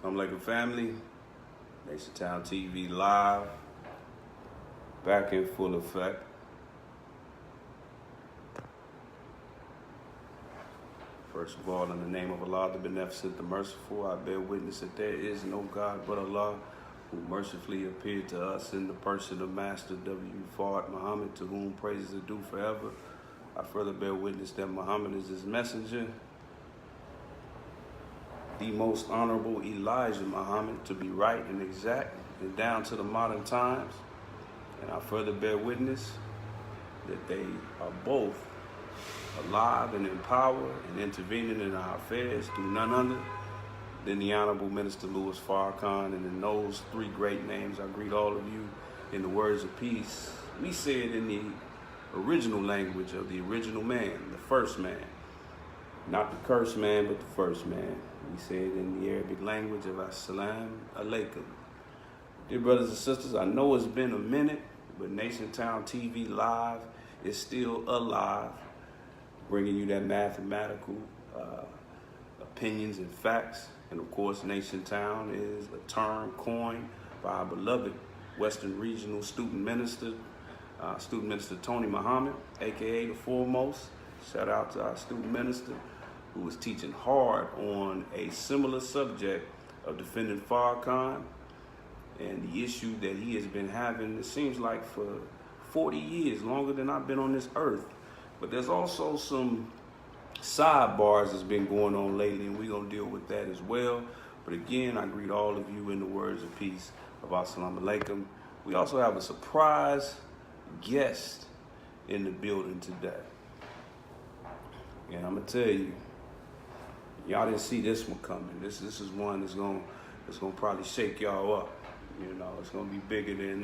I'm like a family. NationTown TV live, back in full effect. First of all, in the name of Allah, the Beneficent, the Merciful, I bear witness that there is no God but Allah, who mercifully appeared to us in the person of Master W. Fard Muhammad, to whom praises are due forever. I further bear witness that Muhammad is his messenger, the most honorable Elijah Muhammad, to be right and exact and down to the modern times. And I further bear witness that they are both alive and in power and intervening in our affairs through none other than the Honorable Minister Louis Farrakhan. And in those three great names, I greet all of you in the words of peace. We say it in the original language of the original man, the first man. Not the cursed man, but the first man. We say it in the Arabic language of Assalamu alaikum. Dear brothers and sisters, I know it's been a minute, but NationTown TV Live is still alive, bringing you that mathematical opinions and facts. And of course, NationTown is a term coined by our beloved Western Regional Student Minister Tony Muhammad, aka the Foremost. Shout out to our student minister, who was teaching hard on a similar subject of defending Farrakhan and the issue that he has been having, it seems like, for 40 years, longer than I've been on this earth. But there's also some sidebars that's been going on lately, and we're going to deal with that as well. But again, I greet all of you in the words of peace of Assalamu alaikum. We also have a surprise guest in the building today. And I'm going to tell you, y'all didn't see this one coming. This is one that's gonna probably shake y'all up. You know, it's gonna be bigger than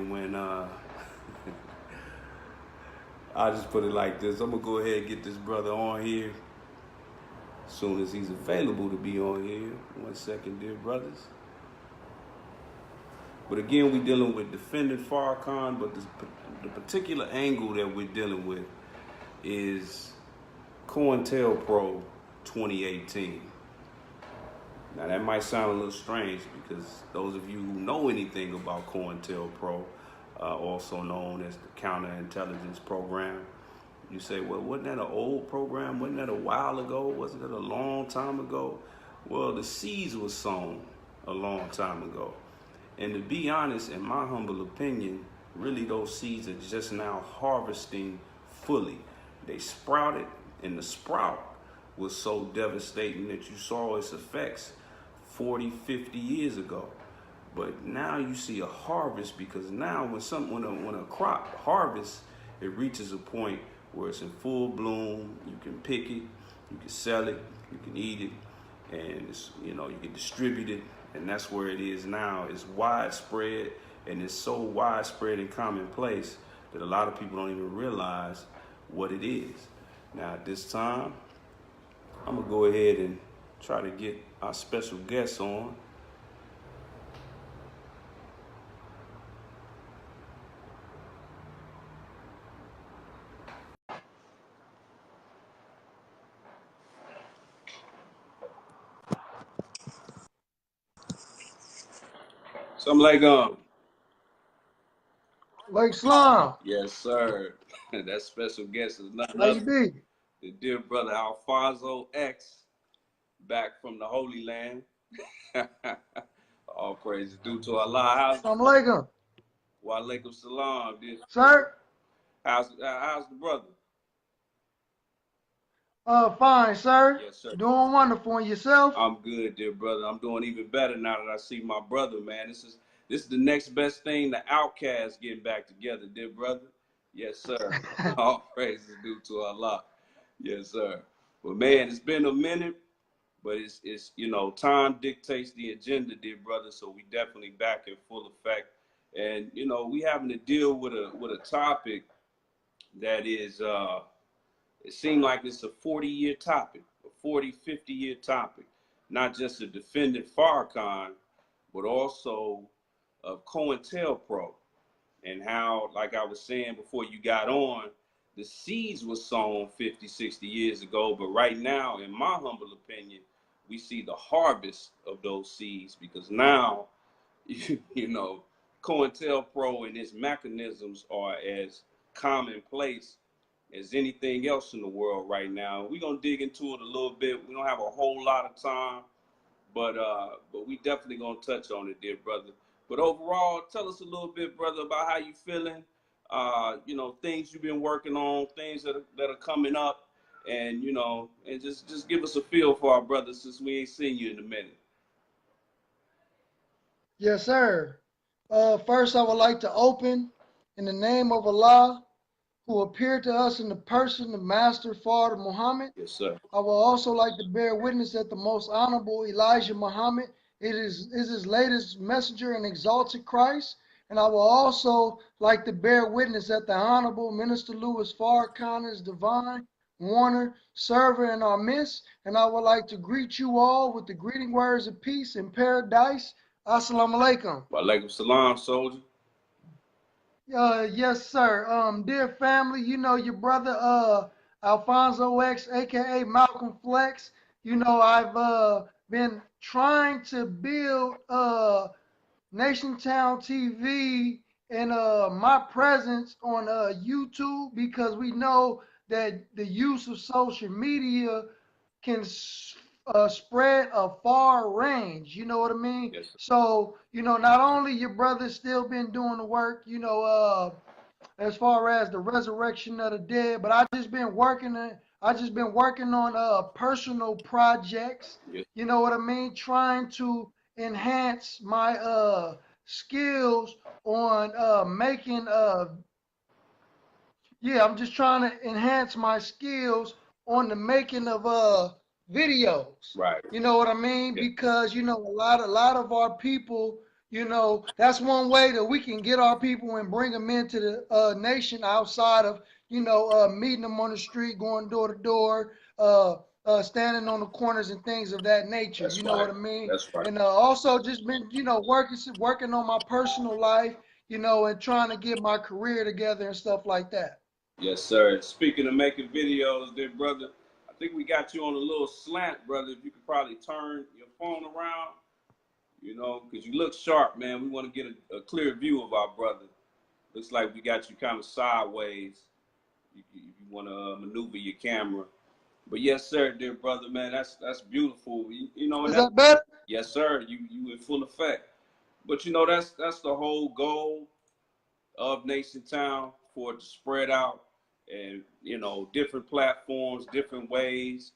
when I just put it like this. I'm gonna go ahead and get this brother on here as soon as he's available to be on here. 1 second, dear brothers. But again, we're dealing with defending Farrakhan, but the particular angle that we're dealing with is Cointelpro 2018. Now that might sound a little strange, because those of you who know anything about Cointelpro, also known as the counterintelligence program, you say, well, wasn't that an old program? Wasn't that a while ago? Wasn't it a long time ago? Well, the seeds were sown a long time ago. And to be honest, in my humble opinion, really those seeds are just now harvesting fully. They sprouted, and the sprout was so devastating that you saw its effects 40, 50 years ago. But now you see a harvest, because now when a crop harvests, it reaches a point where it's in full bloom. You can pick it, you can sell it, you can eat it, and it's, you can distribute it. And that's where it is now. It's widespread, and it's so widespread and commonplace that a lot of people don't even realize what it is. Now at this time, I'm gonna go ahead and try to get our special guest on. So I'm like, Like Slum. yes, sir. That special guest is nothing How you other be? the dear brother Alfonso X, back from the Holy Land. All praise is due to Allah. Assalamu alaikum. Wa alaikum salam, dear. Sir? How's the brother? Fine, sir. Yes, sir. Doing wonderful. And yourself? I'm good, dear brother. I'm doing even better now that I see my brother, man. This is the next best thing, the Outcast getting back together, dear brother. Yes, sir. All praise is due to Allah. Yes, sir. Well, man, it's been a minute, but it's time dictates the agenda, dear brother. So we definitely back in full effect, and we having to deal with a topic that is it seemed like it's a 40-year topic, a 40, 50-year topic, not just a defendant Farrakhan, but also of Cointelpro, and how, like I was saying before you got on, the seeds were sown 50, 60 years ago, but right now, in my humble opinion, we see the harvest of those seeds, because now, you know, Cointelpro and its mechanisms are as commonplace as anything else in the world right now. We're gonna dig into it a little bit. We don't have a whole lot of time, but we definitely gonna touch on it, dear brother. But overall, tell us a little bit, brother, about how you feeling. You know, things you've been working on, things that are coming up, and you know, and just give us a feel for our brothers, since we ain't seen you in a minute. Yes, sir. First, I would like to open in the name of Allah, who appeared to us in the person of Master Father Muhammad. Yes, sir. I will also like to bear witness that the most honorable Elijah Muhammad is his latest messenger and exalted Christ. And I will also like to bear witness that the Honorable Minister Louis Farrakhan is divine, Warner, server in our midst. And I would like to greet you all with the greeting words of peace in paradise. Assalamu alaikum. Wa alaikum salam, soldier. Yes, sir. Dear family, you know your brother, Alfonso X, aka Malcolm Flex. You know I've been trying to build NationTown TV and my presence on YouTube, because we know that the use of social media can spread a far range. You know what I mean? Yes, sir. So, you know, not only your brother's still been doing the work, you know, as far as the resurrection of the dead, but I just been working on personal projects. Yes. You know what I mean? Trying to enhance my skills on making yeah, I'm just trying to enhance my skills on the making of videos. Right. You know what I mean? Yes. Because you know a lot of our people, you know, that's one way that we can get our people and bring them into the nation outside of, you know, meeting them on the street, going door to door, standing on the corners and things of that nature. That's You know right. what I mean? That's right. And also just been, you know, working on my personal life, you know, and trying to get my career together and stuff like that. Yes, sir. Speaking of making videos, dear brother, I think we got you on a little slant, brother. If you could probably turn your phone around, you know, because you look sharp, man. We want to get a clear view of our brother. Looks like we got you kind of sideways. If you want to maneuver your camera. But yes, sir, dear brother, man, that's beautiful. You know, Is that better? yes, sir. You in full effect. But you know, that's the whole goal of NationTown, for it to spread out, and you know, different platforms, different ways.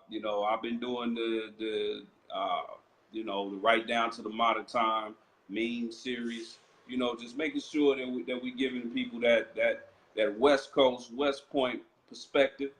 You know, I've been doing the you know, the Right Down to the Modern Time meme series. You know, just making sure that we giving people that West Coast, West Point perspective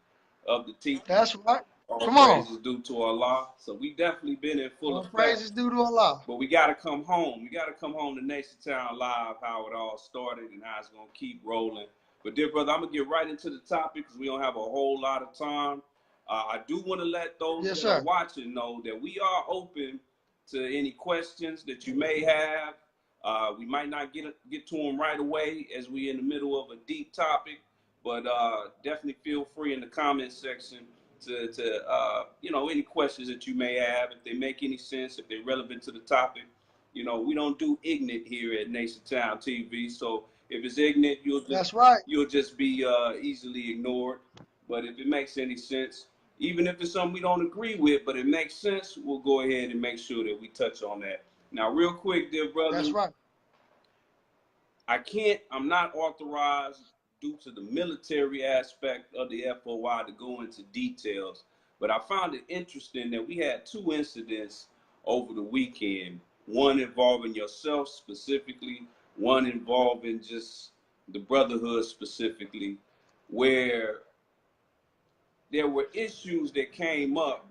of the teaching. That's right. All Come on. praises due to Allah. So we definitely been in full All effect. praises due to Allah. But we got to come home. We got to come home to NationTown Live, how it all started and how it's going to keep rolling. But, dear brother, I'm going to get right into the topic because we don't have a whole lot of time. I do want to let those Yes, that are sir. watching know that we are open to any questions that you may have. We might not get to them right away as we're in the middle of a deep topic, but definitely feel free in the comment section to you know, any questions that you may have, if they make any sense, if they're relevant to the topic. You know, we don't do ignorant here at NationTown TV, so if it's ignorant, That's right. you'll just be easily ignored. But if it makes any sense, even if it's something we don't agree with, but it makes sense, we'll go ahead and make sure that we touch on that. Now, real quick, dear brother. That's right. I'm not authorized due to the military aspect of the FOI to go into details, but I found it interesting that we had 2 incidents over the weekend, one involving yourself specifically, one involving just the brotherhood specifically, where there were issues that came up,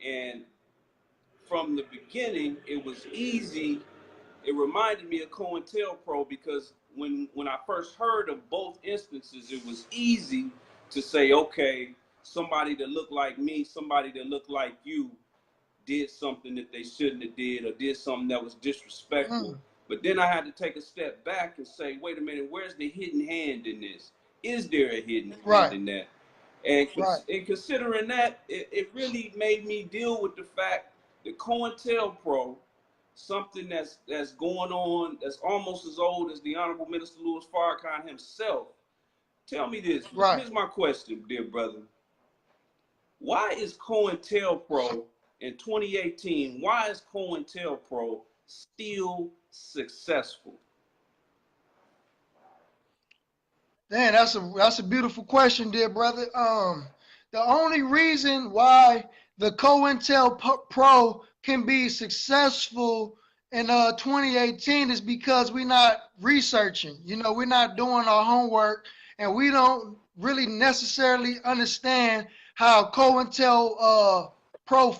and from the beginning, it was easy. It reminded me of Cointelpro, because when I first heard of both instances, it was easy to say, okay, somebody that looked like me, somebody that looked like you did something that they shouldn't have did, or did something that was disrespectful. But then I had to take a step back and say, wait a minute, where's the hidden hand in this? Is there a hidden hand in that? And, Right. and considering that, it really made me deal with the fact that Cointelpro, something that's going on, that's almost as old as the Honorable Minister Louis Farrakhan himself. Tell me this. Right. Here's my question, dear brother. Why is Cointelpro in 2018, why is Cointelpro still successful? Dan, that's a beautiful question, dear brother. The only reason why the COINTELPRO can be successful in 2018 is because we're not researching. You know, we're not doing our homework, and we don't really necessarily understand how COINTELPRO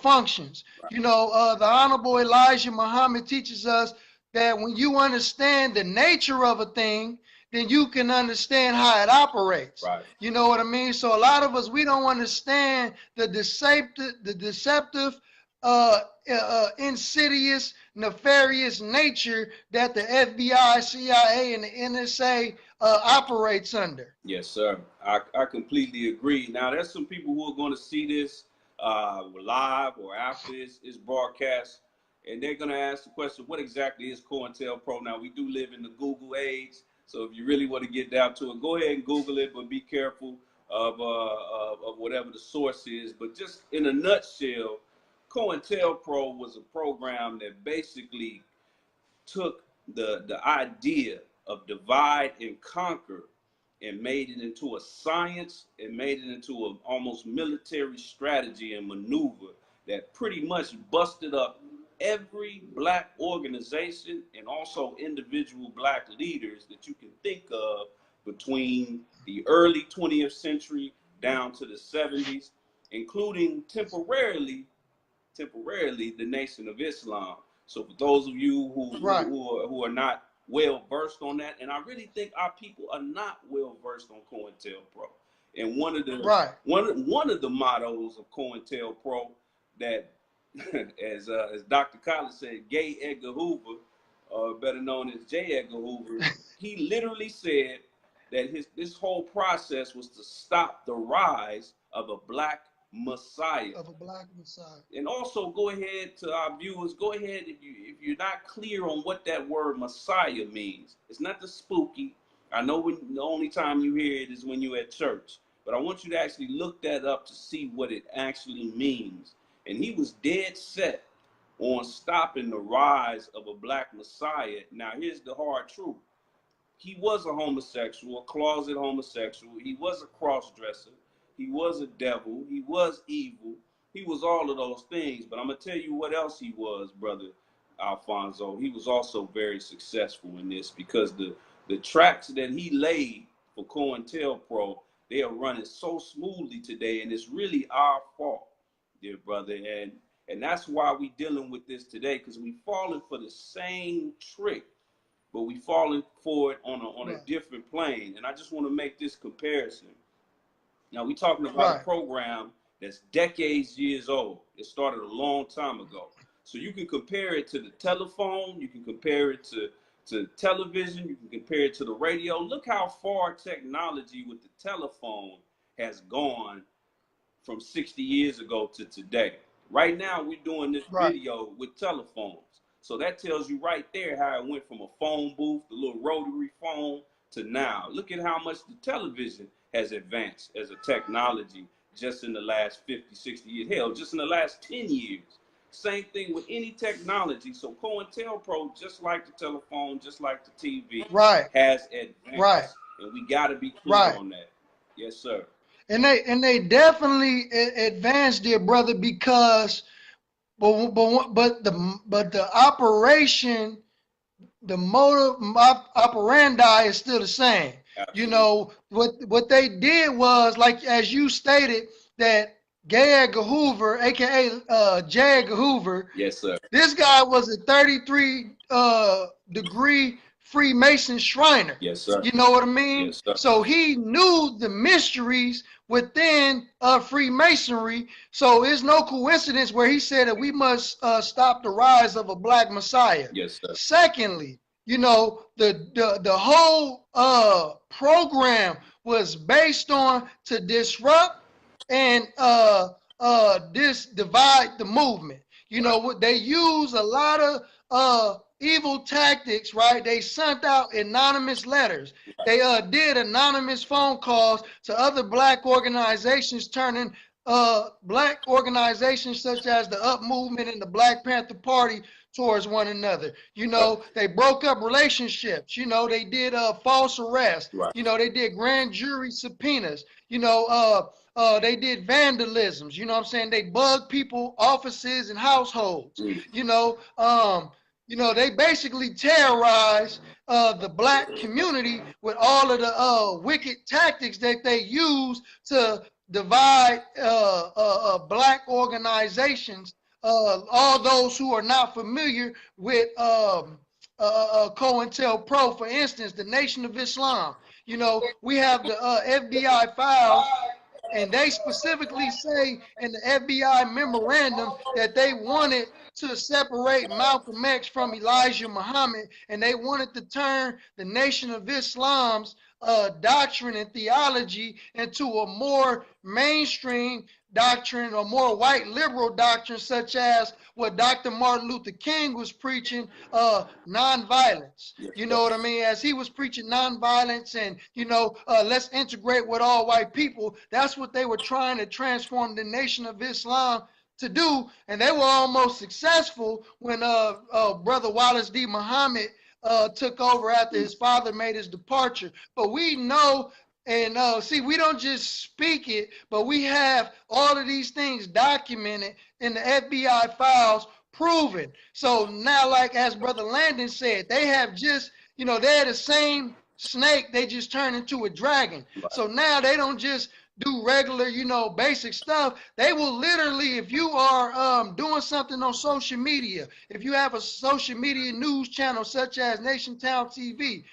functions. You know, the Honorable Elijah Muhammad teaches us that when you understand the nature of a thing, then you can understand how it operates. Right. You know what I mean? So a lot of us, we don't understand the deceptive, insidious, nefarious nature that the FBI, CIA, and the NSA operates under. Yes, sir. I completely agree. Now, there's some people who are going to see this live or after it's broadcast, and they're going to ask the question, what exactly is COINTELPRO? Now, we do live in the Google age, so if you really want to get down to it, go ahead and Google it, but be careful of whatever the source is. But just in a nutshell, COINTELPRO was a program that basically took the idea of divide and conquer and made it into a science and made it into an almost military strategy and maneuver that pretty much busted up every black organization and also individual black leaders that you can think of between the early 20th century down to the 70s, including temporarily the Nation of Islam. So for those of you Right. who are not well versed on that, and I really think our people are not well versed on COINTELPRO. And one of the Right. one of the mottos of COINTELPRO that, as Dr. Collins said, Gay Edgar Hoover, better known as J. Edgar Hoover, he literally said that this whole process was to stop the rise of a black Messiah. Of a black Messiah. And also go ahead to our viewers, go ahead if you're not clear on what that word Messiah means. It's not the spooky. I know the only time you hear it is when you're at church, but I want you to actually look that up to see what it actually means. And he was dead set on stopping the rise of a black Messiah. Now here's the hard truth. He was a homosexual, a closet homosexual. He was a cross-dresser. He was a devil. He was evil. He was all of those things. But I'm going to tell you what else he was, Brother Alfonso. He was also very successful in this because the tracks that he laid for COINTELPRO, they are running so smoothly today, and it's really our fault, dear brother. And that's why we dealing with this today, because we falling for the same trick, but we falling for it on a different plane. And I just want to make this comparison. Now, we're talking about a program that's decades years old. It started a long time ago. So you can compare it to the telephone. You can compare it to television. You can compare it to the radio. Look how far technology with the telephone has gone from 60 years ago to today. Right now, we're doing this video with telephones. So that tells you right there how it went from a phone booth, the little rotary phone, to now. Look at how much the television has advanced as a technology just in the last 50, 60 years. Hell, just in the last 10 years. Same thing with any technology. So COINTELPRO, just like the telephone, just like the TV, has advanced. And we got to be clear on that. Yes, sir. And they definitely advanced, dear brother, because but the operation, the motive operandi is still the same. Absolutely. You know, what they did was, like as you stated, that Gay Edgar Hoover, aka J. Edgar Hoover, yes, sir. This guy was a 33 degree Freemason Shriner. Yes, sir. You know what I mean? Yes, sir. So he knew the mysteries within Freemasonry. So it's no coincidence where he said that we must stop the rise of a black Messiah. Yes, sir. Secondly, you know, the whole program was based on to disrupt and this divide the movement. You know what, they use a lot of evil tactics, right? They sent out anonymous letters. They did anonymous phone calls to other black organizations, turning black organizations such as the Up Movement and the Black Panther Party towards one another. You know, they broke up relationships. You know, they did false arrests. Right. You know, they did grand jury subpoenas. You know, they did vandalisms. You know what I'm saying? They bugged people, offices, and households. You know, they basically terrorize the black community with all of the wicked tactics that they use to divide black organizations. All those who are not familiar with Cointelpro, for instance, the Nation of Islam. You know, we have the FBI files, and they specifically say in the FBI memorandum that they wanted to separate Malcolm X from Elijah Muhammad, and they wanted to turn the Nation of Islam's doctrine and theology into a more mainstream doctrine, or more white liberal doctrine, such as what Dr. Martin Luther King was preaching, nonviolence. You know what I mean? As he was preaching nonviolence and, let's integrate with all white people, that's what they were trying to transform the Nation of Islam to do. And they were almost successful when Brother Wallace D. Muhammad took over after his father made his departure. But we know, and see, we don't just speak it, but we have all of these things documented in the FBI files, proven. So now, like as Brother Landon said, they have just, they're the same snake, they just turned into a dragon. Right. So now they don't just do regular, basic stuff. They will literally, if you are doing something on social media, if you have a social media news channel such as NationTown TV,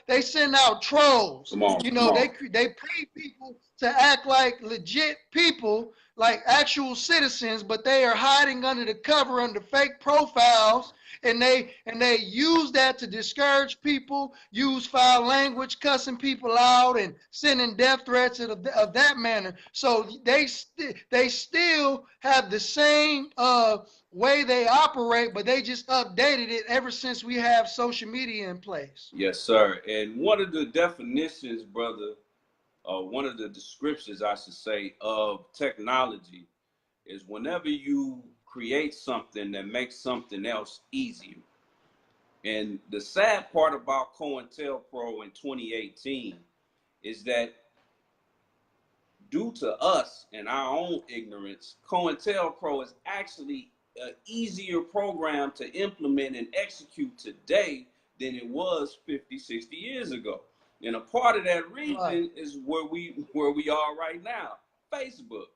they send out trolls. They pay people to act like legit people, like actual citizens, but they are hiding under the cover under fake profiles. And they use that to discourage people, use foul language, cussing people out, and sending death threats of that manner. So they still have the same way they operate, but they just updated it ever since we have social media in place. Yes, sir. And one of the definitions, brother, one of the descriptions, I should say, of technology is whenever you create something that makes something else easier. And the sad part about Cointelpro in 2018 is that due to us and our own ignorance, Cointelpro is actually an easier program to implement and execute today than it was 50, 60 years ago. And a part of that reason is where we are right now. Facebook.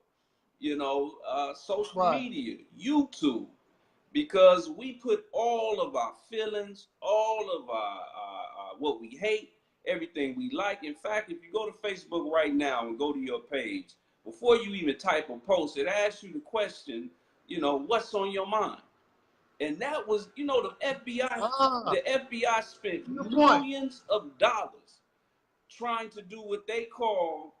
Social media, YouTube, because we put all of our feelings, all of our what we hate, everything we like. In fact, if you go to Facebook right now and go to your page, before you even type a post, it asks you the question, what's on your mind? And that was, the FBI spent millions of dollars trying to do what they call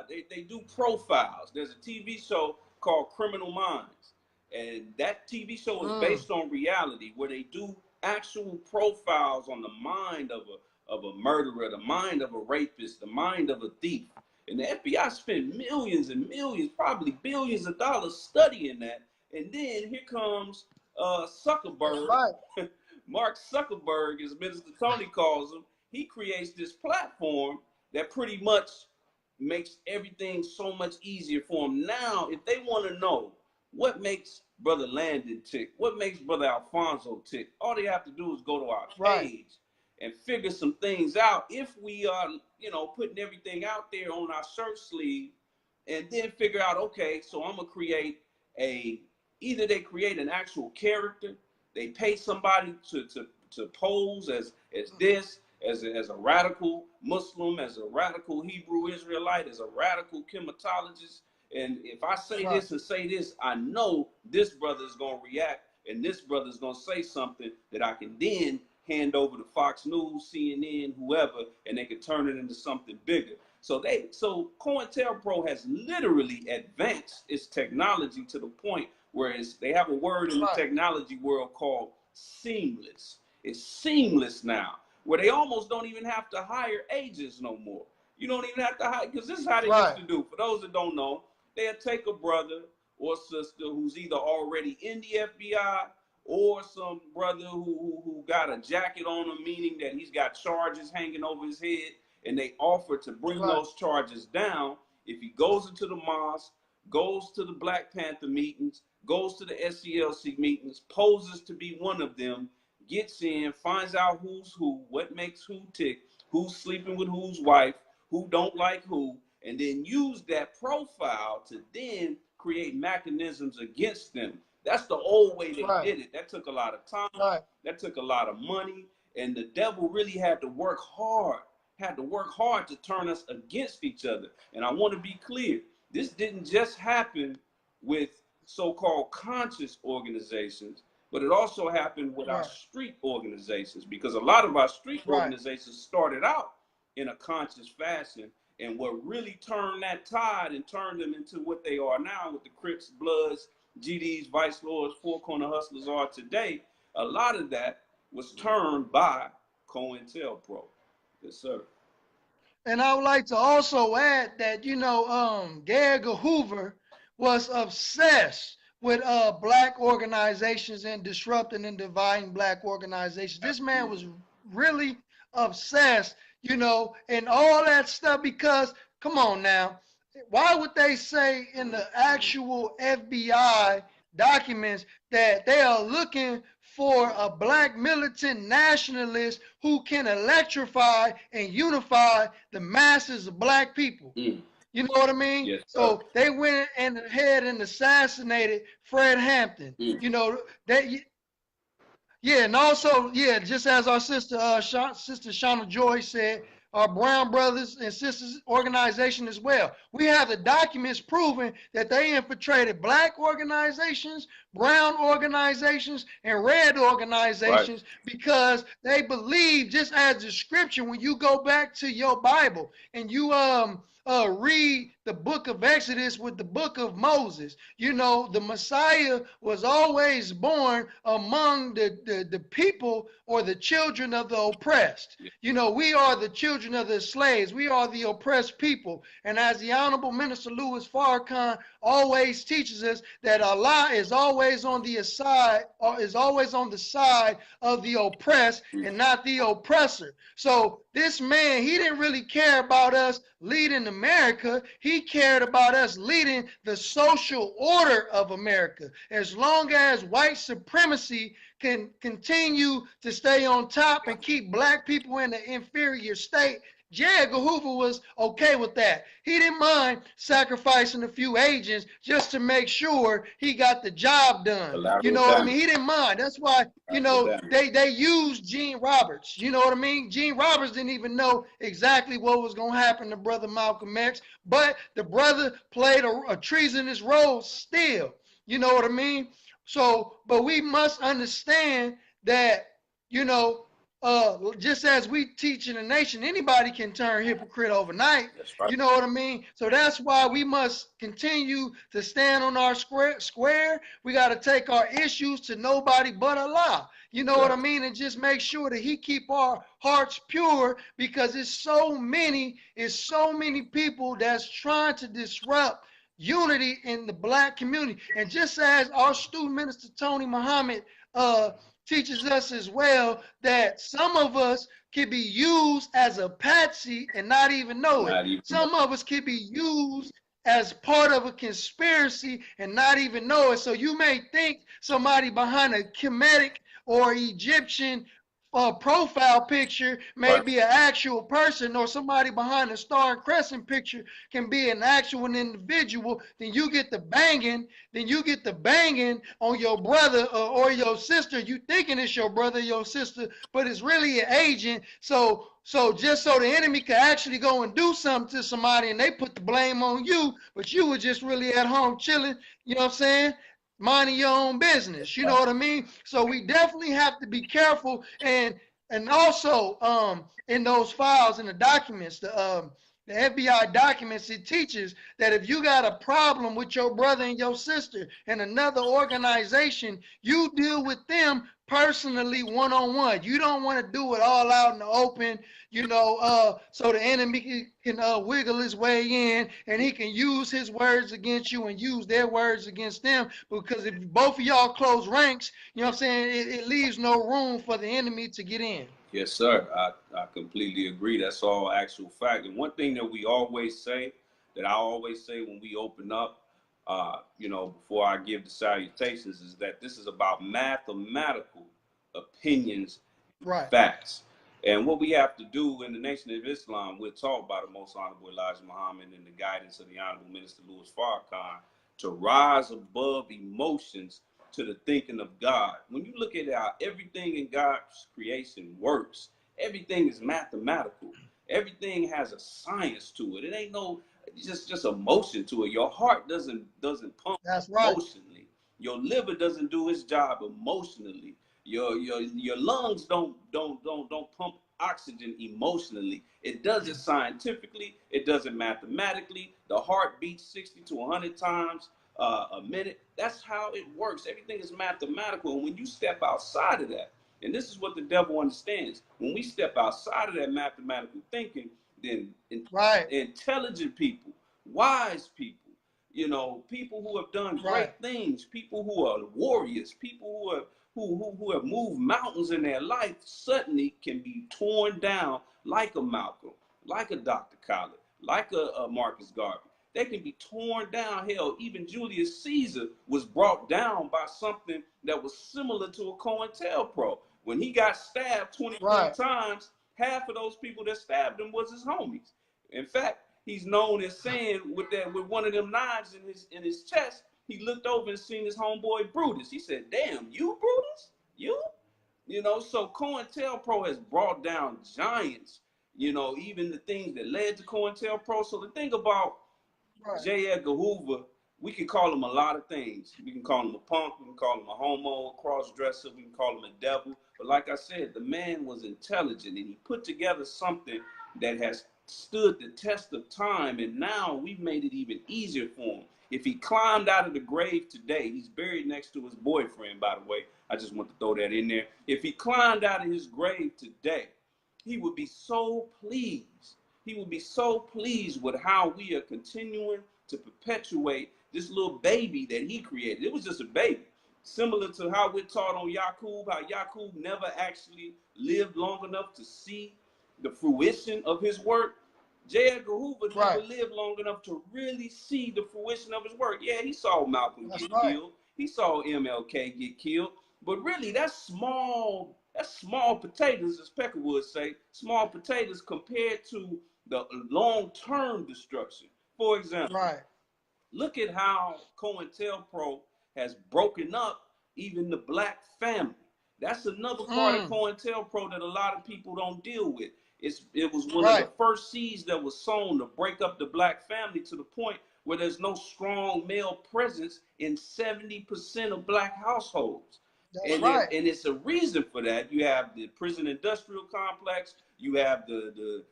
they do profiles. There's a TV show called Criminal Minds, and that TV show is based on reality, where they do actual profiles on the mind of a murderer, the mind of a rapist, the mind of a thief. And the FBI spent millions and millions, probably billions of dollars studying that. And then here comes Zuckerberg. Right. Mark Zuckerberg, as Minister Tony calls him. He creates this platform that pretty much makes everything so much easier for them. Now, if they want to know what makes Brother Landon tick, what makes Brother Alfonso tick, all they have to do is go to our page and figure some things out. If we are, putting everything out there on our shirt sleeve, and then figure out, okay, so I'm gonna create either they create an actual character, they pay somebody to pose as this, as a radical Muslim, as a radical Hebrew Israelite, as a radical chematologist. And if I say this and say this, I know this brother is going to react, and this brother is going to say something that I can then hand over to Fox News, CNN, whoever, and they can turn it into something bigger. So COINTELPRO has literally advanced its technology to the point where they have a word in the technology world called seamless. It's seamless now, where they almost don't even have to hire agents no more. You don't even have to hire, because this is how they used to do. For those that don't know, they'll take a brother or sister who's either already in the FBI or some brother who got a jacket on him, meaning that he's got charges hanging over his head, and they offer to bring those charges down if he goes into the mosque, goes to the Black Panther meetings, goes to the SCLC meetings, poses to be one of them, gets in, finds out who's who, what makes who tick, who's sleeping with whose wife, who don't like who, and then use that profile to then create mechanisms against them. That's the old way they did it. That took a lot of time. That took a lot of money. And the devil really had to work hard, to turn us against each other. And I want to be clear. This didn't just happen with so-called conscious organizations, but it also happened with our street organizations, because a lot of our street organizations started out in a conscious fashion. And what really turned that tide and turned them into what they are now with the Crips, Bloods, GDs, Vice Lords, Four Corner Hustlers are today, a lot of that was turned by COINTELPRO. Yes, sir. And I would like to also add that, Gary Hoover was obsessed with black organizations and disrupting and dividing black organizations. This man was really obsessed, and all that stuff, because, come on now, why would they say in the actual FBI documents that they are looking for a black militant nationalist who can electrify and unify the masses of black people? You know what I mean? Yes, so they went ahead and assassinated Fred Hampton. And also, just as our sister Shauna Joy said, our Brown Brothers and Sisters organization as well. We have the documents proving that they infiltrated black organizations, brown organizations, and red organizations because they believe, just as the scripture, when you go back to your Bible and you read the book of Exodus with the book of Moses, the Messiah was always born among the people or the children of the oppressed. We are the children of the slaves. We are the oppressed people. And as the Honorable Minister Louis Farrakhan always teaches us, that Allah is always on the side, or is always on the side of the oppressed and not the oppressor. So this man, he didn't really care about us leading America. He cared about us leading the social order of America. As long as white supremacy can continue to stay on top and keep black people in the inferior state, J. Edgar Hoover was okay with that. He didn't mind sacrificing a few agents just to make sure he got the job done. You know what I mean? He didn't mind. That's why, they used Gene Roberts. You know what I mean? Gene Roberts didn't even know exactly what was going to happen to Brother Malcolm X, but the brother played a treasonous role still. You know what I mean? So, but we must understand that, just as we teach in the nation, anybody can turn hypocrite overnight. You know what I mean? So that's why we must continue to stand on our square. We got to take our issues to nobody but Allah. You know what I mean? And just make sure that he keep our hearts pure, because it's so many people that's trying to disrupt unity in the black community. And just as our student minister Tony Muhammad teaches us as well, that some of us can be used as a patsy and not even know it. Some of us can be used as part of a conspiracy and not even know it. So you may think somebody behind a Kemetic or Egyptian profile picture may be an actual person, or somebody behind a star and crescent picture can be an actual individual. Then you get the banging on your brother or your sister. You thinking it's your brother or your sister, but it's really an agent. So just so the enemy can actually go and do something to somebody, and they put the blame on you, but you were just really at home chilling, you know what I'm saying? Minding your own business, you know what I mean? So we definitely have to be careful, and also in those files, in the documents, the The FBI documents, it teaches that if you got a problem with your brother and your sister in another organization, you deal with them personally one-on-one. You don't want to do it all out in the open, so the enemy can wiggle his way in and he can use his words against you and use their words against them. Because if both of y'all close ranks, you know what I'm saying, it leaves no room for the enemy to get in. Yes, sir. I completely agree. That's all actual fact. And one thing that we always say, that I always say when we open up, before I give the salutations, is that this is about mathematical opinions, Right. facts. And what we have to do in the Nation of Islam, we're taught by the Most Honorable Elijah Muhammad and the guidance of the Honorable Minister Louis Farrakhan to rise above emotions to the thinking of God. When you look at how everything in God's creation works, everything is mathematical. Everything has a science to it. It ain't no just emotion to it. Your heart doesn't pump That's right. emotionally. Your liver doesn't do its job emotionally. Your lungs don't pump oxygen emotionally. It does it scientifically. It does it mathematically. The heart beats 60 to 100 times a minute. That's how it works. Everything is mathematical. And when you step outside of that, and this is what the devil understands, when we step outside of that mathematical thinking, then intelligent people, wise people, people who have done great things, people who are warriors, people who have moved mountains in their life, suddenly can be torn down like a Malcolm, like a Dr. Khaled, like a Marcus Garvey. They can be torn down. Hell, even Julius Caesar was brought down by something that was similar to a Cointelpro. When he got stabbed 23 times, half of those people that stabbed him was his homies. In fact, he's known as saying with one of them knives in his chest, he looked over and seen his homeboy Brutus. He said, "Damn, you Brutus? You?" So Cointelpro has brought down giants, even the things that led to Cointelpro. So the thing about J. Edgar Hoover, we can call him a lot of things. We can call him a punk, we can call him a homo, a cross-dresser, we can call him a devil. But like I said, the man was intelligent and he put together something that has stood the test of time, and now we've made it even easier for him. If he climbed out of the grave today, he's buried next to his boyfriend, by the way. I just want to throw that in there. If he climbed out of his grave today, he would be so pleased. He would be so pleased with how we are continuing to perpetuate this little baby that he created. It was just a baby. Similar to how we're taught on Yaqub, how Yaqub never actually lived long enough to see the fruition of his work. J. Edgar Hoover never lived long enough to really see the fruition of his work. Yeah, he saw Malcolm get killed. He saw MLK get killed. But really, that's small potatoes, as Pecker would say, small potatoes compared to the long-term destruction. For example, look at how Cointelpro has broken up even the black family. That's another part of Cointelpro that a lot of people don't deal with. It was one of the first seeds that was sown to break up the black family to the point where there's no strong male presence in 70% of black households. And it's a reason for that. You have the prison industrial complex. You have the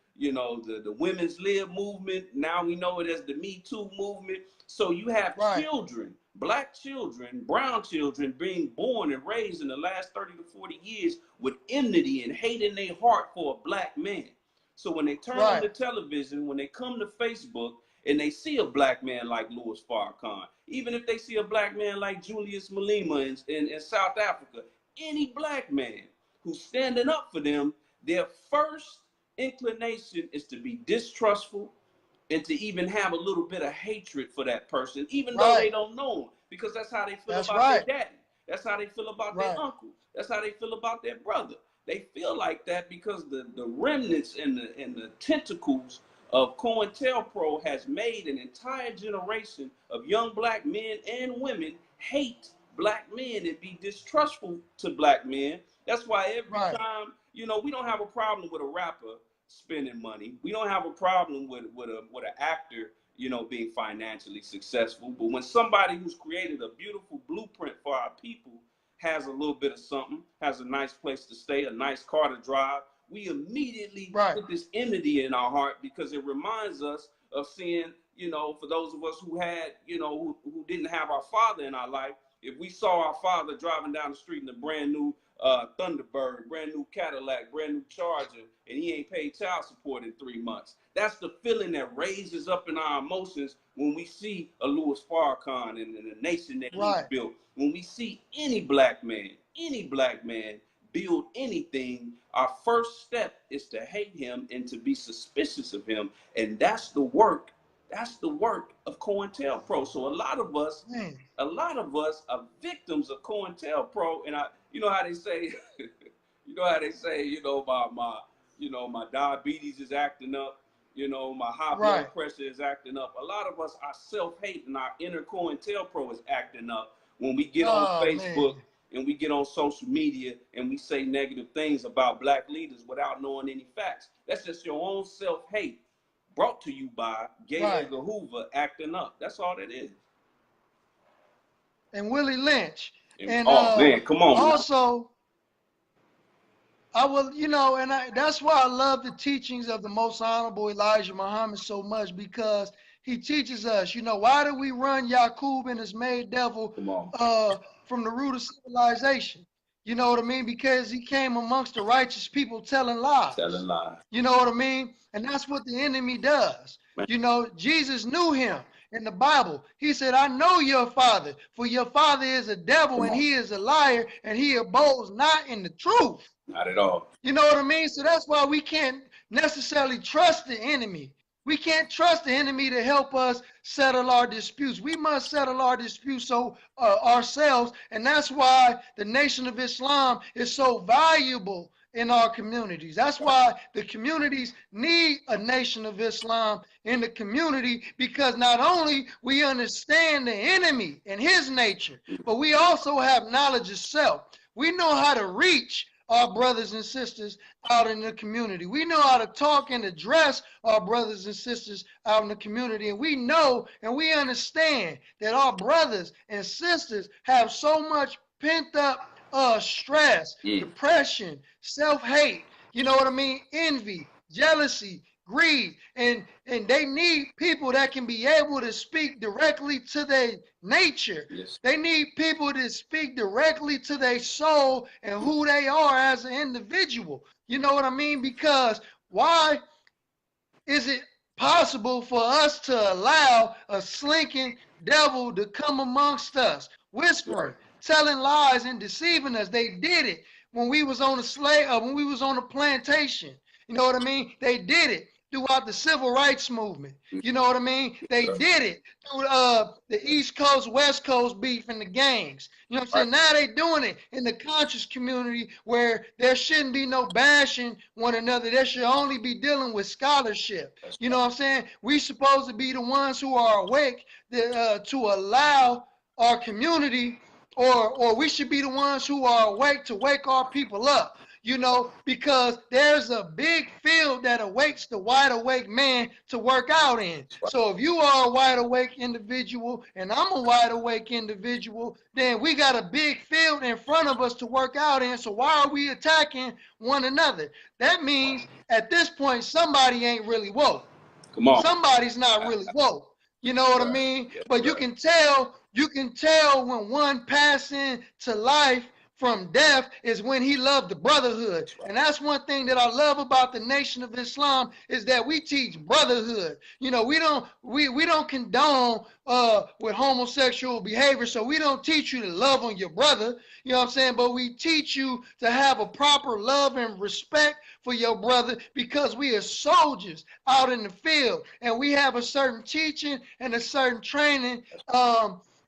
women's lib movement. Now we know it as the Me Too movement. So you have children, black children, brown children being born and raised in the last 30 to 40 years with enmity and hate in their heart for a black man. So when they turn on the television, when they come to Facebook and they see a black man like Louis Farrakhan, even if they see a black man like Julius Malema in South Africa, any black man who's standing up for them, their first inclination is to be distrustful and to even have a little bit of hatred for that person, even though they don't know him, because that's how they feel about their daddy. That's how they feel about their uncle. That's how they feel about their brother. They feel like that because the remnants and the tentacles of Cointelpro has made an entire generation of young black men and women hate black men and be distrustful to black men. That's why every time, we don't have a problem with a rapper spending money. We don't have a problem with an actor, being financially successful. But when somebody who's created a beautiful blueprint for our people has a little bit of something, has a nice place to stay, a nice car to drive, we immediately Right. put this enmity in our heart because it reminds us of seeing, you know, for those of us who had, you know, who didn't have our father in our life, if we saw our father driving down the street in a brand new Thunderbird, brand new Cadillac, brand new Charger, and he ain't paid child support in 3 months. That's the feeling that raises up in our emotions when we see a Louis Farrakhan and the nation that he's Right. built. When we see any black man build anything, our first step is to hate him and to be suspicious of him. And that's the work of Cointelpro. So a lot of us are victims of Cointelpro. And you know how they say, my diabetes is acting up, my high blood pressure is acting up. A lot of us, our self-hate and our inner Cointelpro is acting up when we get on Facebook and we get on social media and we say negative things about black leaders without knowing any facts. That's just your own self-hate brought to you by Gay Edgar Hoover acting up. That's all that is. And Willie Lynch. And oh man, come on. Also, I will, and that's why I love the teachings of the Most Honorable Elijah Muhammad so much, because he teaches us, why do we run Yaqub and his maid devil from the root of civilization? You know what I mean? Because he came amongst the righteous people telling lies. You know what I mean? And that's what the enemy does. Jesus knew him in the Bible. He said, I know your father, for your father is a devil and he is a liar and he abodes not in the truth. Not at all. You know what I mean? So that's why we can't necessarily trust the enemy. We can't trust the enemy to help us settle our disputes. We must settle our disputes ourselves. And that's why the Nation of Islam is so valuable in our communities. That's why the communities need a Nation of Islam in the community, because not only we understand the enemy and his nature, but we also have knowledge of self. We know how to reach our brothers and sisters out in the community. We know how to talk and address our brothers and sisters out in the community. And we know and we understand that our brothers and sisters have so much pent up stress, depression, self-hate, you know what I mean? Envy, jealousy, greed, and they need people that can be able to speak directly to their nature. Yes. They need people to speak directly to their soul and who they are as an individual. You know what I mean? Because why is it possible for us to allow a slinking devil to come amongst us, whispering, telling lies and deceiving us? They did it when we was on when we was on a plantation. You know what I mean? They did it throughout the civil rights movement. You know what I mean? They did it through the East Coast, West Coast beef and the gangs. You know what I'm saying? Now they doing it in the conscious community where there shouldn't be no bashing one another. There should only be dealing with scholarship. You know what I'm saying? We supposed to be the ones who are awake to allow our community, or we should be the ones who are awake to wake our people up. Because there's a big field that awaits the wide awake man to work out in. So if you are a wide awake individual and I'm a wide awake individual, then we got a big field in front of us to work out in. So why are we attacking one another? That means at this point, somebody ain't really woke. Come on. Somebody's not really woke. You know what I mean? But you can tell when one passing to life from death is when he loved the brotherhood. And that's one thing that I love about the Nation of Islam, is that we teach brotherhood. We don't condone with homosexual behavior, so we don't teach you to love on your brother, you know what I'm saying? But we teach you to have a proper love and respect for your brother, because we are soldiers out in the field and we have a certain teaching and a certain training,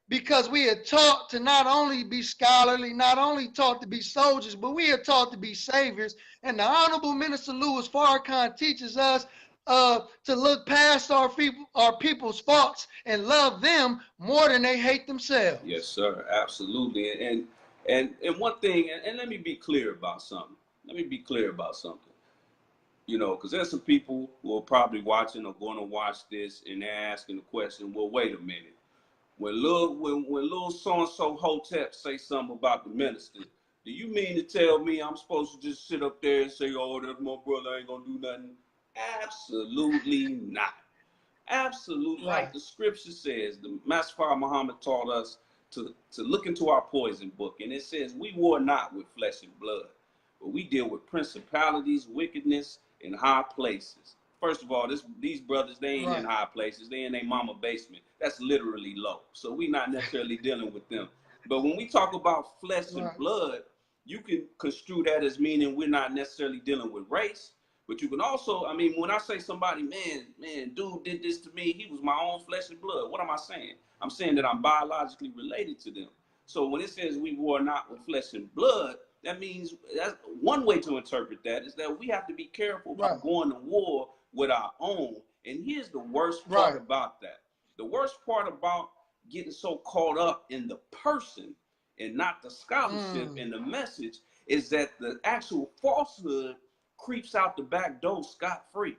because we are taught to not only be scholarly, not only taught to be soldiers, but we are taught to be saviors. And the Honorable Minister Louis Farrakhan teaches us to look past our people's faults and love them more than they hate themselves. Yes, sir, absolutely. And one thing, and let me be clear about something. Because there's some people who are probably watching or going to watch this, and they're asking the question, well, wait a minute. When little so-and-so Hotep say something about the minister, Do you mean to tell me I'm supposed to just sit up there and say, oh, that's my brother, ain't gonna do nothing? Absolutely not. Absolutely. Like Right. the scripture says, the Master Father Muhammad taught us to look into our poison book. And it says, we war not with flesh and blood, but we deal with principalities, wickedness in high places. First of all, these brothers, they ain't in Right. high places. They in their mama basement. That's literally low. So we not necessarily dealing with them. But when we talk about flesh and Right. blood, you can construe that as meaning we're not necessarily dealing with race. But you can also, I mean, when I say somebody, man, dude did this to me, he was my own flesh and blood. What am I saying? I'm saying that I'm biologically related to them. So when it says we war not with flesh and blood, that means that's one way to interpret that is that we have to be careful about Right. going to war with our own. And here's the worst part Right. about that. The worst part about getting so caught up in the person and not the scholarship and the message is that the actual falsehood creeps out the back door scot-free.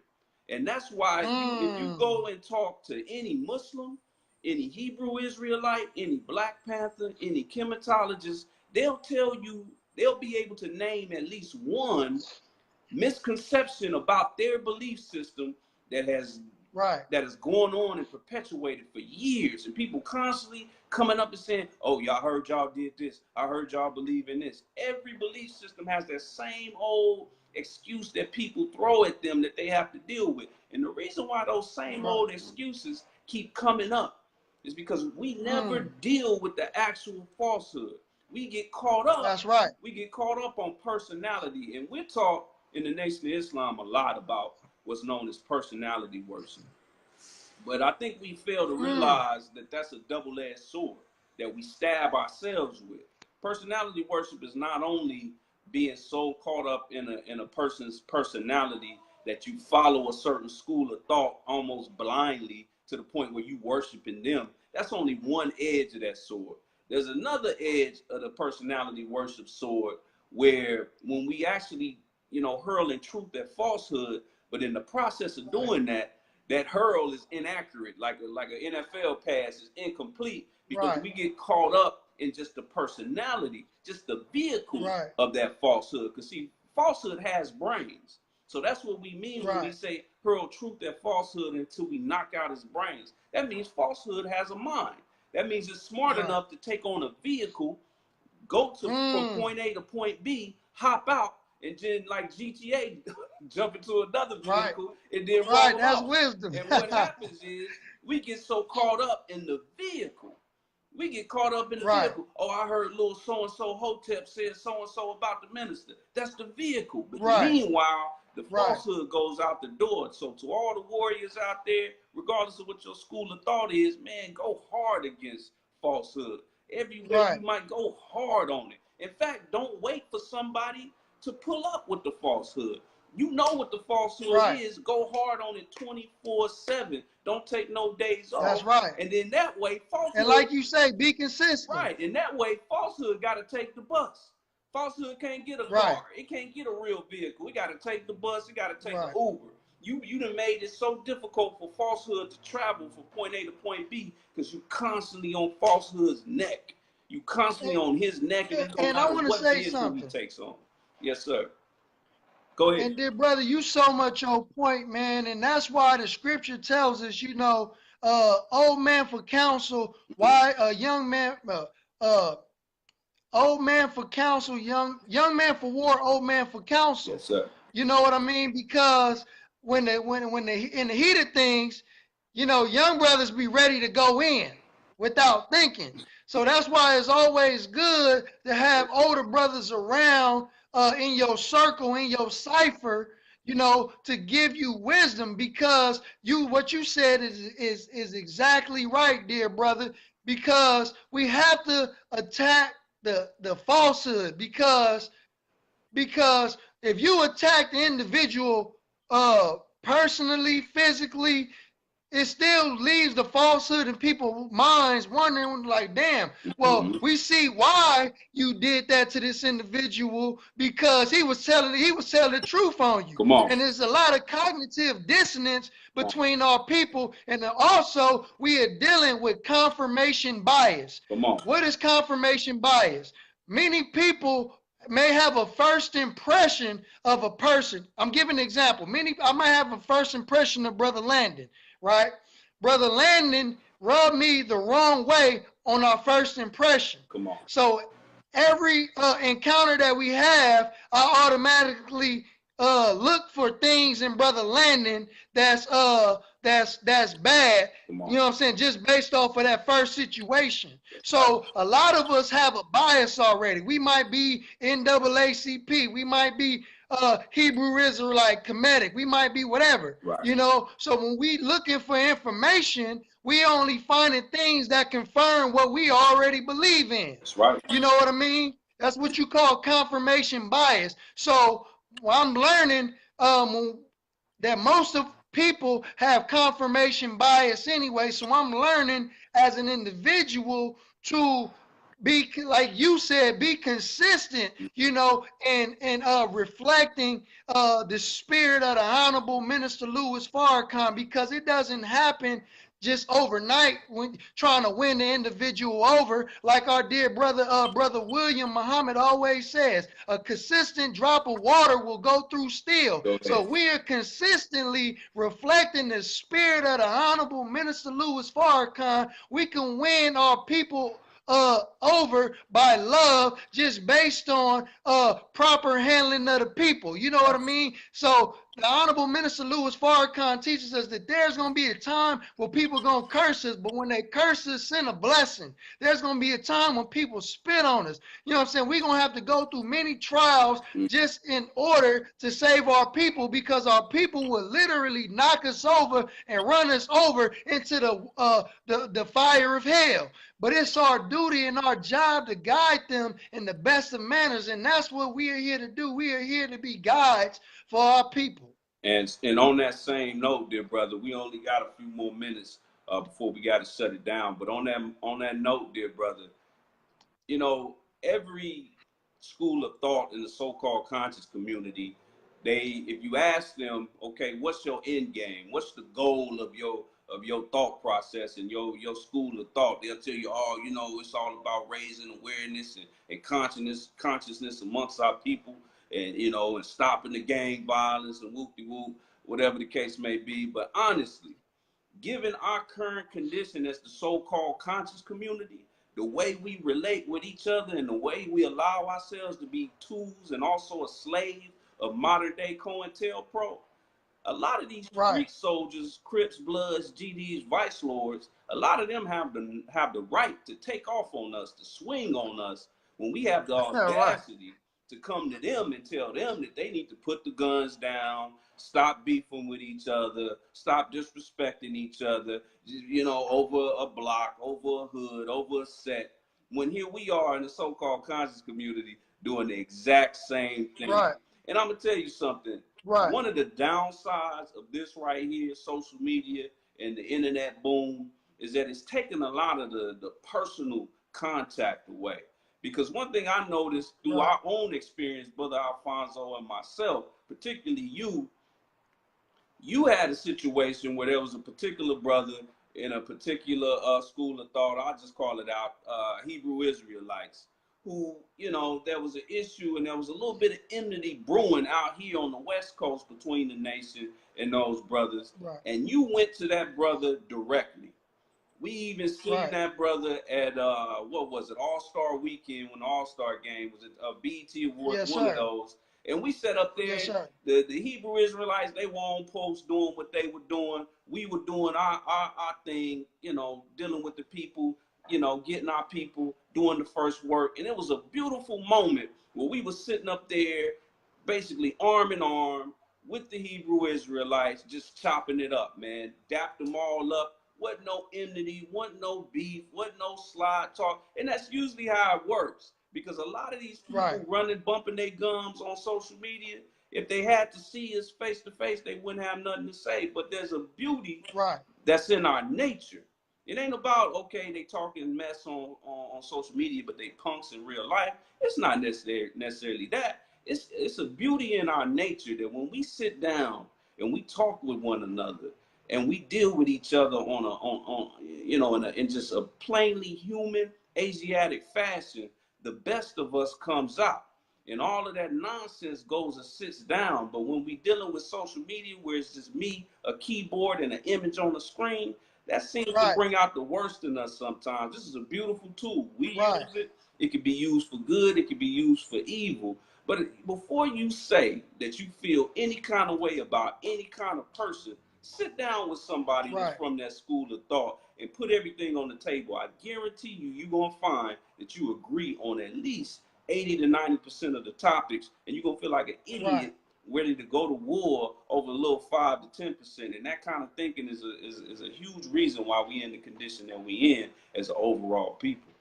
And that's why if you go and talk to any Muslim, any Hebrew Israelite, any Black Panther, any chematologist, they'll tell you, they'll be able to name at least one misconception about their belief system that has going on and perpetuated for years, and people constantly coming up and saying, oh, y'all heard y'all did this, I heard y'all believe in this. Every belief system has that same old excuse that people throw at them that they have to deal with. And the reason why those same old excuses keep coming up is because we never deal with the actual falsehood. We get caught up. That's right. We get caught up on personality, and we're taught in the Nation of Islam a lot about what's known as personality worship. But I think we fail to realize that that's a double-edged sword that we stab ourselves with. Personality worship is not only being so caught up in a person's personality that you follow a certain school of thought almost blindly to the point where you worshiping them. That's only one edge of that sword. There's another edge of the personality worship sword where when we actually, hurl in truth at falsehood, but in the process of doing that, that hurl is inaccurate, like an NFL pass is incomplete because we get caught up in just the personality, just the vehicle of that falsehood. Because see, falsehood has brains. So that's what we mean when we say hurl truth at falsehood until we knock out his brains. That means falsehood has a mind. That means it's smart enough to take on a vehicle, go to from point A to point B, hop out, and then like GTA, jump into another vehicle and then roll That's off. wisdom. And what happens is we get so caught up in the vehicle. We get caught up in the vehicle. Oh, I heard little so-and-so Hotep said so-and-so about the minister. That's the vehicle. But meanwhile, the falsehood goes out the door. So to all the warriors out there, regardless of what your school of thought is, man, go hard against falsehood. Everywhere you might go hard on it. In fact, don't wait for somebody to pull up with the falsehood. You know what the falsehood is. Go hard on it 24/7. Don't take no days off. That's right. And then that way, falsehood. And like you say, be consistent. Right. And that way, falsehood got to take the bus. Falsehood can't get a car. It can't get a real vehicle. We got to take the bus. It got to take the Uber. You done made it so difficult for falsehood to travel from point A to point B because you constantly on falsehood's neck. You constantly on his neck. And I want to say something. He takes on. Yes, sir. Go ahead. And dear brother, you so much on point, man. And that's why the scripture tells us, old man for counsel, why a young man, old man for counsel, young man for war, old man for counsel. Yes, sir. You know what I mean? Because when they in the heat of things, young brothers be ready to go in without thinking. So that's why it's always good to have older brothers around in your circle, in your cipher, to give you wisdom, because what you said is exactly right, dear brother, because we have to attack the falsehood, because if you attack the individual personally, physically, it still leaves the falsehood in people's minds wondering like, damn, well, we see why you did that to this individual, because he was telling the truth on you. Come on. And there's a lot of cognitive dissonance between our people. And also we are dealing with confirmation bias. Come on. What is confirmation bias? Many people may have a first impression of a person. I'm giving an example. I might have a first impression of Brother Landon, right? Brother Landon rubbed me the wrong way on our first impression. Come on. So every encounter that we have, I automatically look for things in Brother Landon that's bad. You know what I'm saying? Just based off of that first situation. So a lot of us have a bias already. We might be NAACP. We might be Hebrew Israelite, Kemetic. We might be whatever. Right. You know. So when we looking for information, we only finding things that confirm what we already believe in. That's right. You know what I mean? That's what you call confirmation bias. So I'm learning that most of people have confirmation bias anyway. So I'm learning as an individual to be, like you said, be consistent, you know, and reflecting the spirit of the Honorable Minister Louis Farrakhan, because it doesn't happen just overnight when trying to win the individual over. Like our dear brother, Brother William Muhammad always says, a consistent drop of water will go through steel. So we are consistently reflecting the spirit of the Honorable Minister Louis Farrakhan. We can win our people over by love, just based on proper handling of the people. You know what I mean? So the Honorable Minister Louis Farrakhan teaches us that there's going to be a time where people going to curse us, but when they curse us, send a blessing. There's going to be a time when people spit on us. You know what I'm saying? We're going to have to go through many trials just in order to save our people, because our people will literally knock us over and run us over into the fire of hell. But it's our duty and our job to guide them in the best of manners, and that's what we are here to do. We are here to be guides for our people. And on that same note, dear brother, we only got a few more minutes before we got to shut it down. But on that note, dear brother, you know, every school of thought in the so-called conscious community, if you ask them, okay, what's your end game? What's the goal of your thought process and your school of thought? They'll tell you, oh, you know, it's all about raising awareness and consciousness amongst our people, and, you know, and stopping the gang violence and whoop-de-whoop, whatever the case may be. But honestly, given our current condition as the so-called conscious community, the way we relate with each other and the way we allow ourselves to be tools and also a slave of modern day Cointelpro, a lot of these street soldiers, Crips, Bloods, GDs, Vice Lords, a lot of them have the right to take off on us, to swing on us when we have the audacity to come to them and tell them that they need to put the guns down, stop beefing with each other, stop disrespecting each other, you know, over a block, over a hood, over a set. When here we are in the so-called conscious community doing the exact same thing. And I'm going to tell you something. One of the downsides of this right here, social media and the internet boom, is that it's taken a lot of the personal contact away. Because one thing I noticed through our own experience, Brother Alfonso and myself, particularly you had a situation where there was a particular brother in a particular school of thought, I'll just call it out, Hebrew Israelites, who, you know, there was an issue and there was a little bit of enmity brewing out here on the West Coast between the nation and those brothers. And you went to that brother directly. We even seen that brother at, what was it, All-Star Weekend, when the All-Star game was at BET Awards, one of those. And we sat up there, the Hebrew Israelites, they were on post doing what they were doing. We were doing our thing, you know, dealing with the people, you know, getting our people, doing the first work. And it was a beautiful moment where we were sitting up there, basically arm in arm with the Hebrew Israelites, just chopping it up, man. Dapped them all up. Wasn't no enmity, wasn't no beef, wasn't no slide talk. And that's usually how it works. Because a lot of these people running, bumping their gums on social media, if they had to see us face to face, they wouldn't have nothing to say. But there's a beauty that's in our nature. It ain't about, okay, they talking mess on social media, but they punks in real life. It's not necessarily that. It's a beauty in our nature that when we sit down and we talk with one another and we deal with each other in just a plainly human Asiatic fashion, the best of us comes out. and all of that nonsense goes and sits down. But when we dealing with social media, where it's just me, a keyboard, and an image on the screen, that seems to Right. bring out the worst in us sometimes. This is a beautiful tool. We Right. use it. It can be used for good. It can be used for evil. But before you say that you feel any kind of way about any kind of person, sit down with somebody that's Right. from that school of thought and put everything on the table. I guarantee you, you're going to find that you agree on at least 80 to 90% of the topics, and you're going to feel like an idiot Right. ready to go to war over a little 5 to 10%. And that kind of thinking is a huge reason why we in the condition that we in as an overall people.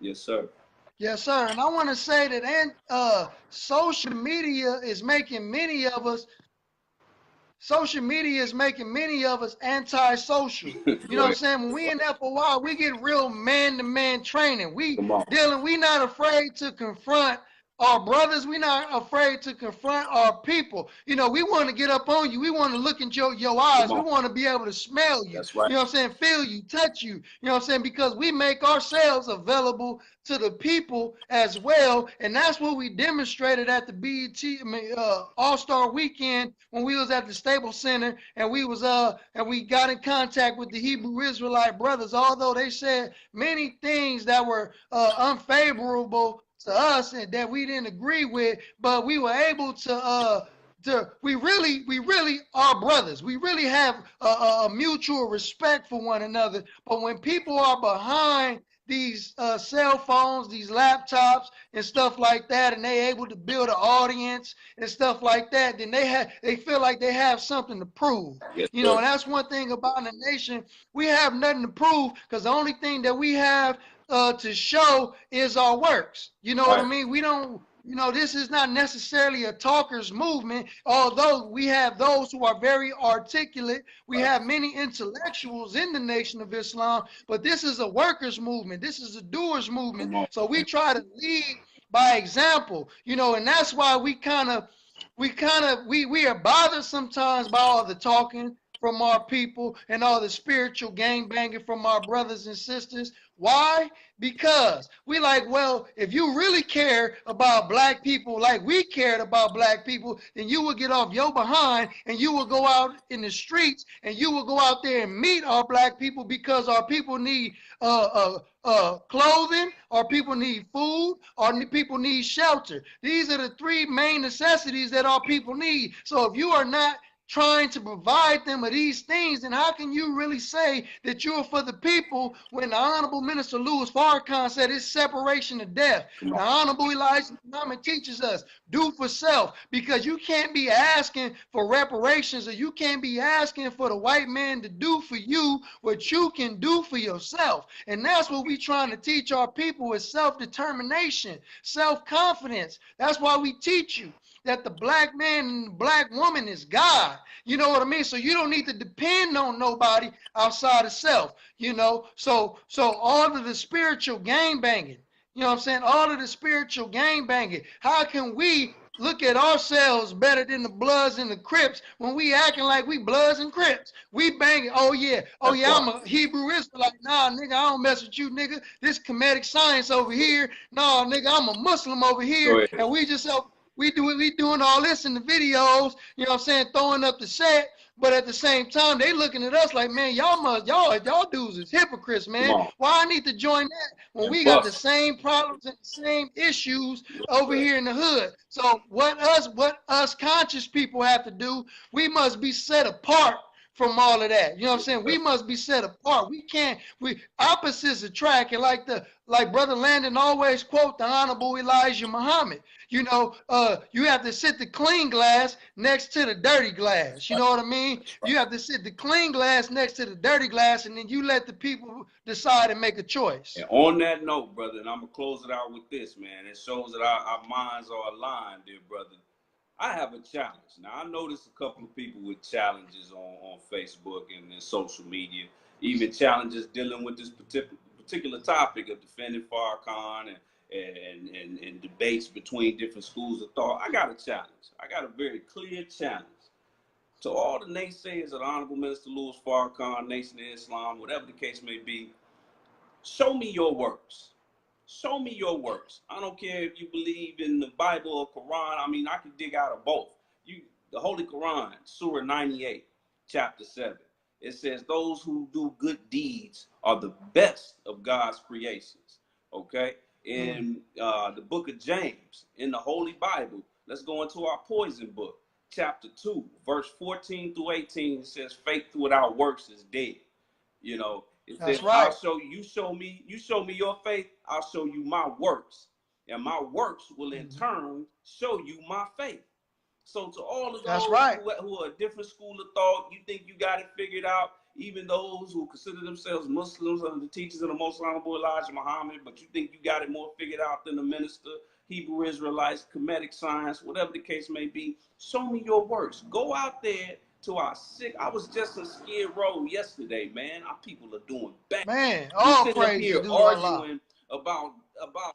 Yes, sir. Yes, sir. And I want to say that social media is making many of us antisocial. You know Go what I'm ahead. saying? When we in there for a while, we get real man-to-man training. We Come on. we not afraid to confront our brothers. We not afraid to confront our people. You know, we want to get up on you. We want to look into your Come eyes. We on. want to be able to smell you. That's right. You know what I'm saying? Feel you, touch you. You know what I'm saying? Because we make ourselves available to the people as well. And that's what we demonstrated at the All-Star Weekend when we was at the Staples Center and we got in contact with the Hebrew Israelite brothers. Although they said many things that were unfavorable to us and that we didn't agree with, but we were able to we really are brothers. We really have a mutual respect for one another. But when people are behind these cell phones, these laptops and stuff like that, and they able to build an audience and stuff like that, then they feel like they have something to prove. Yes, You know, sir. and that's one thing about the nation. We have nothing to prove because the only thing that we have to show is our works. You know what I Right. mean? We don't, you know, this is not necessarily a talker's movement, although we have those who are very articulate. We Right. have many intellectuals in the Nation of Islam, but this is a workers' movement. This is a doers' movement. Come on. So we try to lead by example, you know, and that's why we are bothered sometimes by all the talking from our people and all the spiritual gang banging from our brothers and sisters. Why? Because we like, well, if you really care about black people like we cared about black people, then you will get off your behind and you will go out in the streets and you will go out there and meet our black people because our people need clothing, our people need food, our people need shelter. These are the three main necessities that our people need. So if you are not trying to provide them with these things, then how can you really say that you're for the people when the Honorable Minister Louis Farrakhan said it's separation to death? Come The on. Honorable Elijah Muhammad teaches us, do for self, because you can't be asking for reparations or you can't be asking for the white man to do for you what you can do for yourself. And that's what we're trying to teach our people is self-determination, self-confidence. That's why we teach you that the black man and the black woman is God. You know what I mean? So you don't need to depend on nobody outside of self, you know? So all of the spiritual gang banging, you know what I'm saying? All of the spiritual gang banging. How can we look at ourselves better than the Bloods and the Crips when we acting like we Bloods and Crips? We banging, oh yeah, That's I'm why. a Hebrew Israelite. Nah, nigga, I don't mess with you, nigga. This comedic science over here. Nah, nigga, I'm a Muslim over Go here. ahead. And we doing all this in the videos, you know what I'm saying, throwing up the set, but at the same time, they looking at us like, man, y'all dudes is hypocrites, Come man. on. Why I need to join that when And we got the bust. same problems and the same issues Yes, over sir. here in the hood? So what us conscious people have to do, we must be set apart from all of that. You know what I'm Yes, saying? sir. We must be set apart. We opposites attract, and like Brother Landon always quote the Honorable Elijah Muhammad. You know, you have to sit the clean glass next to the dirty glass. You know what I mean? That's right. You have to sit the clean glass next to the dirty glass, and then you let the people decide and make a choice. And on that note, brother, and I'm gonna close it out with this, man. It shows that our minds are aligned, dear brother. I have a challenge. Now, I noticed a couple of people with challenges on Facebook and social media, even challenges dealing with this particular topic of defending Farrakhan and debates between different schools of thought. I got a challenge. I got a very clear challenge to all the naysayers of the Honorable Minister Louis Farrakhan, Nation of Islam, whatever the case may be. Show me your works. Show me your works. I don't care if you believe in the Bible or Quran. I mean, I can dig out of both. The Holy Quran, Surah 98, chapter 7. It says, those who do good deeds are the best of God's creations. Okay? In the book of James, in the Holy Bible, let's go into our poison book, chapter 2, verse 14 through 18. It says, faith without works is dead. You know, it says, I'll show you, you show me your faith, I'll show you my works. And my works will in turn show you my faith. So to all of those who are a different school of thought, you think you got it figured out, even those who consider themselves Muslims under the teachings of the Most Honorable Elijah Muhammad, but you think you got it more figured out than the minister, Hebrew Israelites, Kemetic science, whatever the case may be, show me your works. Go out there to our sick. I was just in Skid Row yesterday, man. Our people are doing bad. Man, all we sitting up praise here to arguing about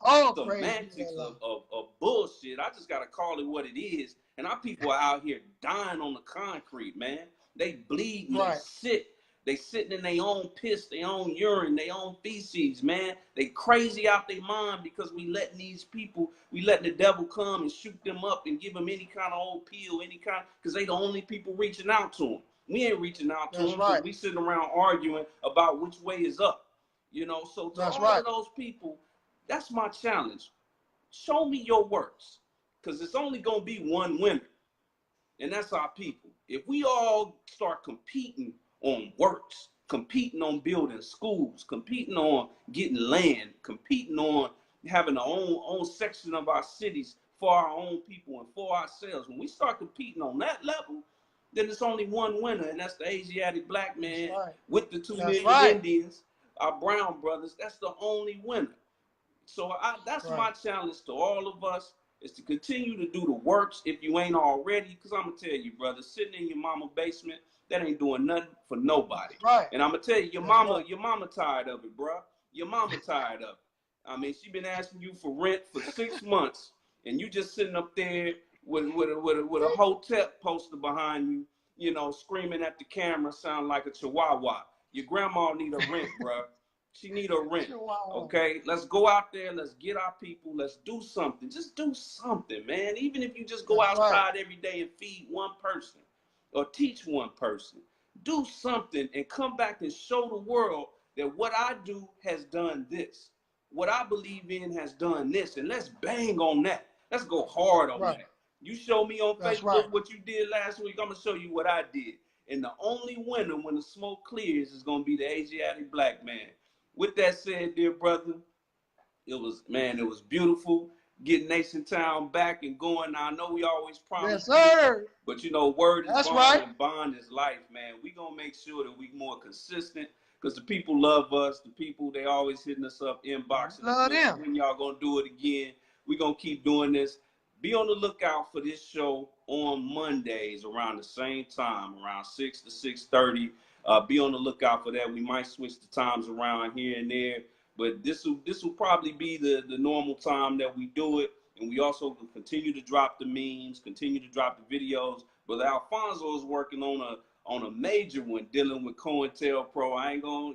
all semantics of bullshit. I just gotta call it what it is. And our people are out here dying on the concrete, man. They bleeding, they sick. They sitting in their own piss, their own urine, their own feces, man. They crazy out their mind because we letting these people, we letting the devil come and shoot them up and give them any kind of old pill, any kind, because they the only people reaching out to them. We ain't reaching out to them because we sitting around arguing about which way is up. You know, so to all of those people, that's my challenge. Show me your works, because it's only going to be one winner, and that's our people. If we all start competing on works, competing on building schools, competing on getting land, competing on having our own section of our cities for our own people and for ourselves, when we start competing on that level, then it's only one winner, and that's the Asiatic black man with the 2 million Indians, our brown brothers. That's the only winner. So that's my challenge to all of us, is to continue to do the works if you ain't already. Because I'm going to tell you, brother, sitting in your mama basement, that ain't doing nothing for nobody. And I'm going to tell you, your mama tired of it, bro. Your mama tired of it. I mean, she been asking you for rent for 6 months, and you just sitting up there with a hotel poster behind you, you know, screaming at the camera, sound like a chihuahua. Your grandma need a rent, bro. She need a rent. Okay, let's go out there. Let's get our people. Let's do something. Just do something, man. Even if you just go outside every day and feed one person or teach one person, do something and come back and show the world that what I do has done this. What I believe in has done this. And let's bang on that. Let's go hard on that. You show me on Facebook what you did last week, I'm going to show you what I did. And the only winner when the smoke clears is going to be the Asiatic black man. With that said, dear brother, it was beautiful getting NationTown back and going. Now, I know we always promise, but you know, word is bond and bond is life, man. We gonna make sure that we more consistent, because the people love us. The people, they always hitting us up, inboxing. Love them. When y'all gonna do it again? We gonna keep doing this. Be on the lookout for this show on Mondays around the same time, around 6 to 6:30. Be on the lookout for that. We might switch the times around here and there, but this will probably be the normal time that we do it. And we also continue to drop the memes, continue to drop the videos. Brother Alfonso is working on a major one dealing with Cointelpro. I ain't gonna.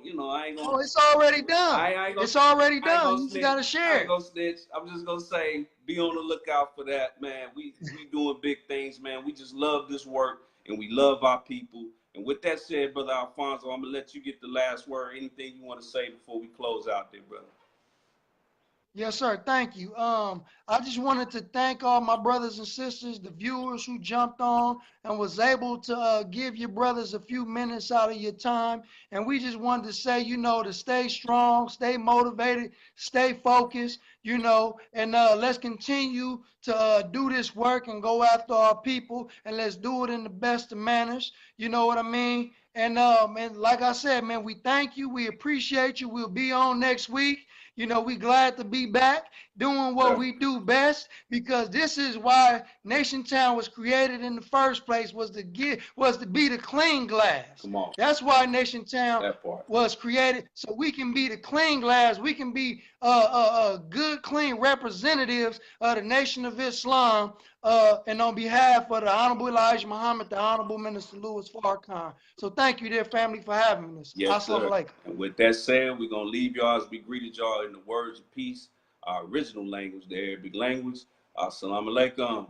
Oh, it's already done. It's already done. You just gotta share. I ain't gonna snitch. I'm just gonna say, be on the lookout for that, man. We doing big things, man. We just love this work and we love our people. And with that said, Brother Alfonso, I'm going to let you get the last word. Anything you want to say before we close out there, brother? Yes, sir. Thank you. I just wanted to thank all my brothers and sisters, the viewers who jumped on and was able to give your brothers a few minutes out of your time. And we just wanted to say, you know, to stay strong, stay motivated, stay focused, you know, and let's continue to do this work and go after our people, and let's do it in the best of manners. You know what I mean? And like I said, man, we thank you. We appreciate you. We'll be on next week. You know, we glad to be back doing what we do best, because this is why NationTown was created in the first place, was to be the clean glass. Come on. That's why NationTown was created, so we can be the clean glass. We can be good, clean representatives of the Nation of Islam, and on behalf of the Honorable Elijah Muhammad, the Honorable Minister Louis Farrakhan. So thank you, dear family, for having us. Yes, sir. And with that said, we're going to leave y'all as we greeted y'all in the words of peace. our original language, the Arabic language. Assalamu alaikum.